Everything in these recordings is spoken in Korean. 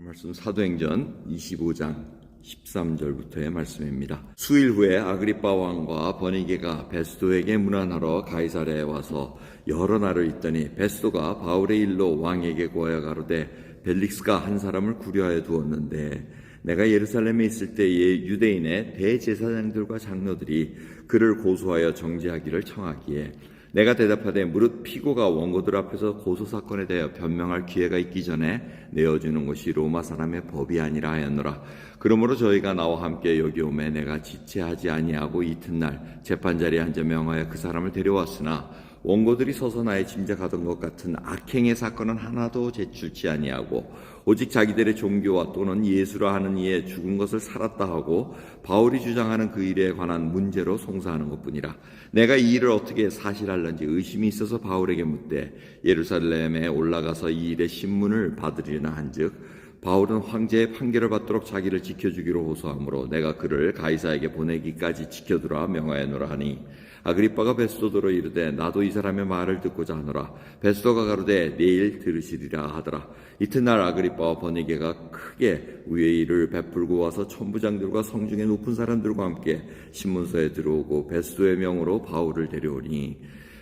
말씀 사도행전 25장 13절부터의 말씀입니다. 수일 후에 아그리빠 왕과 버니게가 베스도에게 문안하러 가이사랴에 와서 여러 날을 있더니 베스도가 바울의 일로 왕에게 고하여 가로되 벨릭스가 한 사람을 구려하여 두었는데 내가 예루살렘에 있을 때에 유대인의 대제사장들과 장로들이 그를 고소하여 정죄하기를 청하기에 내가 대답하되 무릇 피고가 원고들 앞에서 고소사건에 대하여 변명할 기회가 있기 전에 내어주는 것이 로마 사람의 법이 아니라 하였노라. 그러므로 저희가 나와 함께 여기 오매 내가 지체하지 아니하고 이튿날 재판자리에 앉아 명하여 그 사람을 데려왔으나 원고들이 서서 나의 짐작하던 것 같은 악행의 사건은 하나도 제출치 아니하고 오직 자기들의 종교와 또는 예수라 하는 이에 죽은 것을 살았다 하고 바울이 주장하는 그 일에 관한 문제로 송사하는 것뿐이라. 내가 이 일을 어떻게 사실할런지 의심이 있어서 바울에게 묻되 예루살렘에 올라가서 이 일의 신문을 받으리나 한즉 바울은 황제의 판결을 받도록 자기를 지켜주기로 호소하므로 내가 그를 가이사에게 보내기까지 지켜두라 명하여노라 하니 아그리빠가 베스도로 이르되 나도 이 사람의 말을 듣고자 하노라. 베스도가 가로되 내일 들으시리라 하더라. 이튿날 아그리빠와 버니게가 크게 우애의를 베풀고 와서 천부장들과 성중의 높은 사람들과 함께 신문서에 들어오고 베스도의 명으로 바울을 데려오니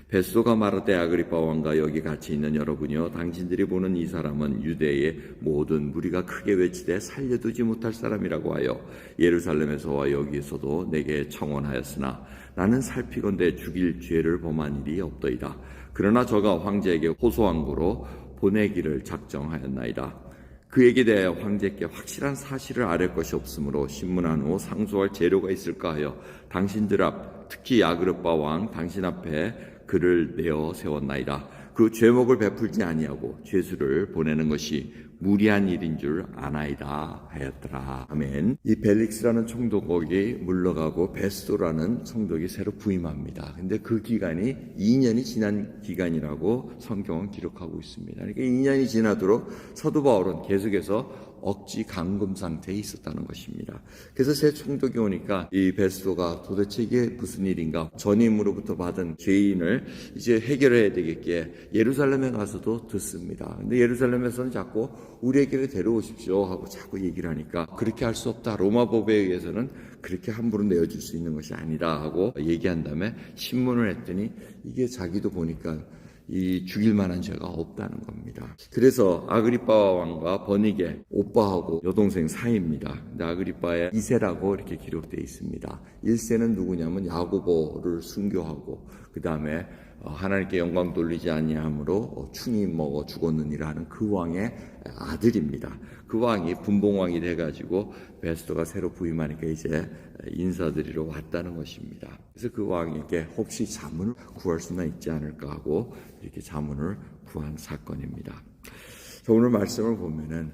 베스도가 말하되 아그리빠 왕과 여기 같이 있는 여러분이여 당신들이 보는 이 사람은 유대의 모든 무리가 크게 외치되 살려두지 못할 사람이라고 하여 예루살렘에서와 여기에서도 내게 청원하였으나 나는 살피건대 죽일 죄를 범한 일이 없더이다. 그러나 저가 황제에게 호소한 고로 보내기를 작정하였나이다. 그에게 대하여 황제께 확실한 사실을 아랠 것이 없으므로 신문한 후 상소할 재료가 있을까 하여 당신들 앞 특히 아그리빠 왕 당신 앞에 그를 내어 세웠나이다. 그 죄목을 베풀지 아니하고 죄수를 보내는 것이 무리한 일인 줄 아나이다 하였더라. 아멘. 이 벨릭스라는 총독이 물러가고 베스도라는 총독이 새로 부임합니다. 근데 그 기간이 2년이 지난 기간이라고 성경은 기록하고 있습니다. 그러니까 2년이 지나도록 사도 바울은 계속해서 억지 감금 상태에 있었다는 것입니다. 그래서 새 총독이 오니까 이 베스도가 도대체 이게 무슨 일인가, 전임으로부터 받은 죄인을 이제 해결해야 되겠기에 예루살렘에 가서도 듣습니다. 근데 예루살렘에서는 자꾸 우리에게 데려오십시오 하고 자꾸 얘기를 하니까 그렇게 할 수 없다. 로마 법에 의해서는 그렇게 함부로 내어줄 수 있는 것이 아니다 하고 얘기한 다음에 신문을 했더니 이게 자기도 보니까 이 죽일 만한 죄가 없다는 겁니다. 그래서 아그리빠 왕과 버니게 오빠하고 여동생 사이입니다. 근데 아그리빠의 2세라고 이렇게 기록되어 있습니다. 1세는 누구냐면 야고보를 순교하고 그 다음에 하나님께 영광 돌리지 아니함으로 충이 먹어 죽었느니라 하는 그 왕의 아들입니다. 그 왕이 분봉왕이 돼가지고 베스도가 새로 부임하니까 이제 인사드리러 왔다는 것입니다. 그래서 그 왕에게 혹시 자문을 구할 수나 있지 않을까 하고 이렇게 자문을 구한 사건입니다. 오늘 말씀을 보면은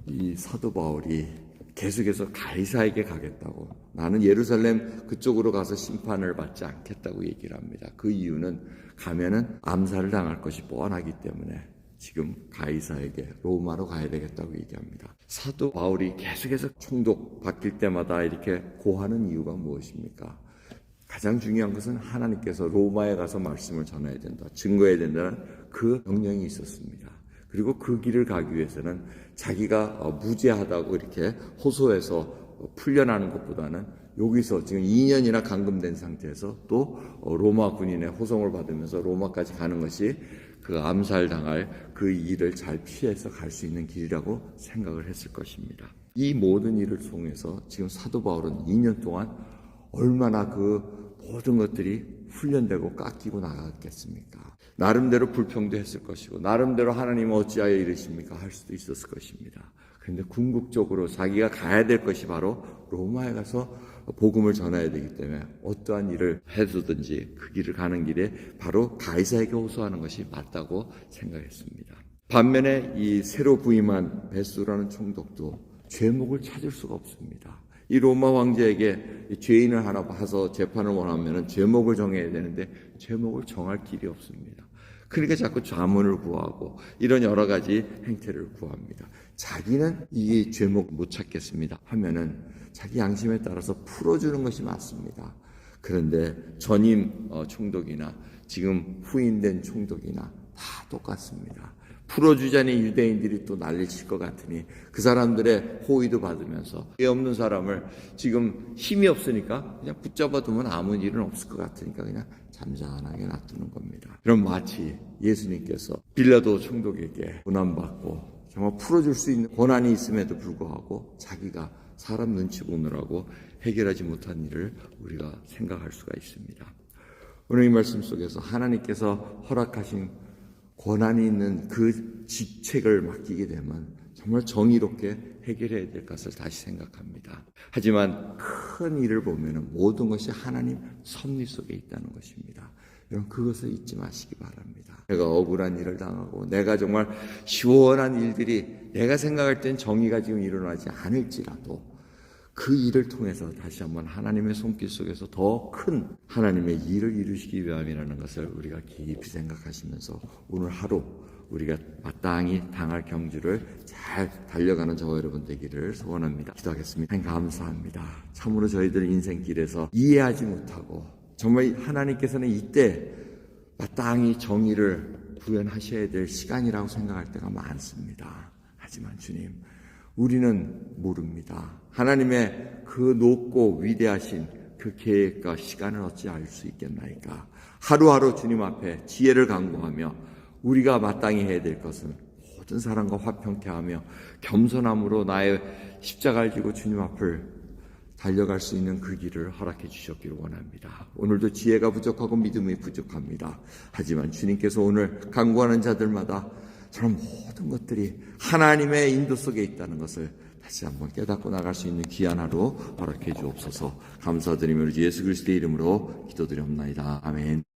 이 사도 바울이 계속해서 가이사에게 가겠다고, 나는 예루살렘 그쪽으로 가서 심판을 받지 않겠다고 얘기를 합니다. 그 이유는 가면은 암살을 당할 것이 뻔하기 때문에 지금 가이사에게 로마로 가야 되겠다고 얘기합니다. 사도 바울이 계속해서 총독 바뀔 때마다 이렇게 고하는 이유가 무엇입니까? 가장 중요한 것은 하나님께서 로마에 가서 말씀을 전해야 된다, 증거해야 된다는 그 명령이 있었습니다. 그리고 그 길을 가기 위해서는 자기가 무죄하다고 이렇게 호소해서 풀려나는 것보다는 여기서 지금 2년이나 감금된 상태에서 또 로마 군인의 호송을 받으면서 로마까지 가는 것이 그 암살당할 그 일을 잘 피해서 갈 수 있는 길이라고 생각을 했을 것입니다. 이 모든 일을 통해서 지금 사도 바울은 2년 동안 얼마나 그 모든 것들이 훈련되고 깎이고 나갔겠습니까? 나름대로 불평도 했을 것이고 나름대로 하나님은 어찌하여 이러십니까? 할 수도 있었을 것입니다. 그런데 궁극적으로 자기가 가야 될 것이 바로 로마에 가서 복음을 전해야 되기 때문에 어떠한 일을 해두든지 그 길을 가는 길에 바로 가이사에게 호소하는 것이 맞다고 생각했습니다. 반면에 이 새로 부임한 베스도라는 총독도 죄목을 찾을 수가 없습니다. 이 로마 황제에게 죄인을 하나 봐서 재판을 원하면 죄목을 정해야 되는데 죄목을 정할 길이 없습니다. 그러니까 자꾸 자문을 구하고 이런 여러 가지 행태를 구합니다. 자기는 이 죄목 못 찾겠습니다 하면은 자기 양심에 따라서 풀어주는 것이 맞습니다. 그런데 전임 총독이나 지금 후임된 총독이나 다 똑같습니다. 풀어주자니 유대인들이 또 난리칠 것 같으니 그 사람들의 호의도 받으면서 애 없는 사람을 지금 힘이 없으니까 그냥 붙잡아두면 아무 일은 없을 것 같으니까 그냥 잠잠하게 놔두는 겁니다. 그럼 마치 예수님께서 빌라도 총독에게 고난받고 정말 풀어줄 수 있는 권한이 있음에도 불구하고 자기가 사람 눈치 보느라고 해결하지 못한 일을 우리가 생각할 수가 있습니다. 오늘 이 말씀 속에서 하나님께서 허락하신 권한이 있는 그 직책을 맡기게 되면 정말 정의롭게 해결해야 될 것을 다시 생각합니다. 하지만 큰 일을 보면 모든 것이 하나님 섭리 속에 있다는 것입니다. 여러분 그것을 잊지 마시기 바랍니다. 내가 억울한 일을 당하고 내가 정말 시원한 일들이 내가 생각할 땐 정의가 지금 일어나지 않을지라도 그 일을 통해서 다시 한번 하나님의 손길 속에서 더 큰 하나님의 일을 이루시기 위함이라는 것을 우리가 깊이 생각하시면서 오늘 하루 우리가 마땅히 당할 경주를 잘 달려가는 저와 여러분 되기를 소원합니다. 기도하겠습니다. 하나님 감사합니다. 참으로 저희들 인생길에서 이해하지 못하고 정말 하나님께서는 이때 마땅히 정의를 구현하셔야 될 시간이라고 생각할 때가 많습니다. 하지만 주님 우리는 모릅니다. 하나님의 그 높고 위대하신 그 계획과 시간을 어찌 알 수 있겠나이까. 하루하루 주님 앞에 지혜를 간구하며 우리가 마땅히 해야 될 것은 모든 사람과 화평케 하며 겸손함으로 나의 십자가를 지고 주님 앞을 달려갈 수 있는 그 길을 허락해 주셨기를 원합니다. 오늘도 지혜가 부족하고 믿음이 부족합니다. 하지만 주님께서 오늘 간구하는 자들마다 저런 모든 것들이 하나님의 인도 속에 있다는 것을 다시 한번 깨닫고 나갈 수 있는 귀한 하루 허락해 주옵소서. 감사드리며 우리 예수 그리스도의 이름으로 기도드리옵나이다. 아멘.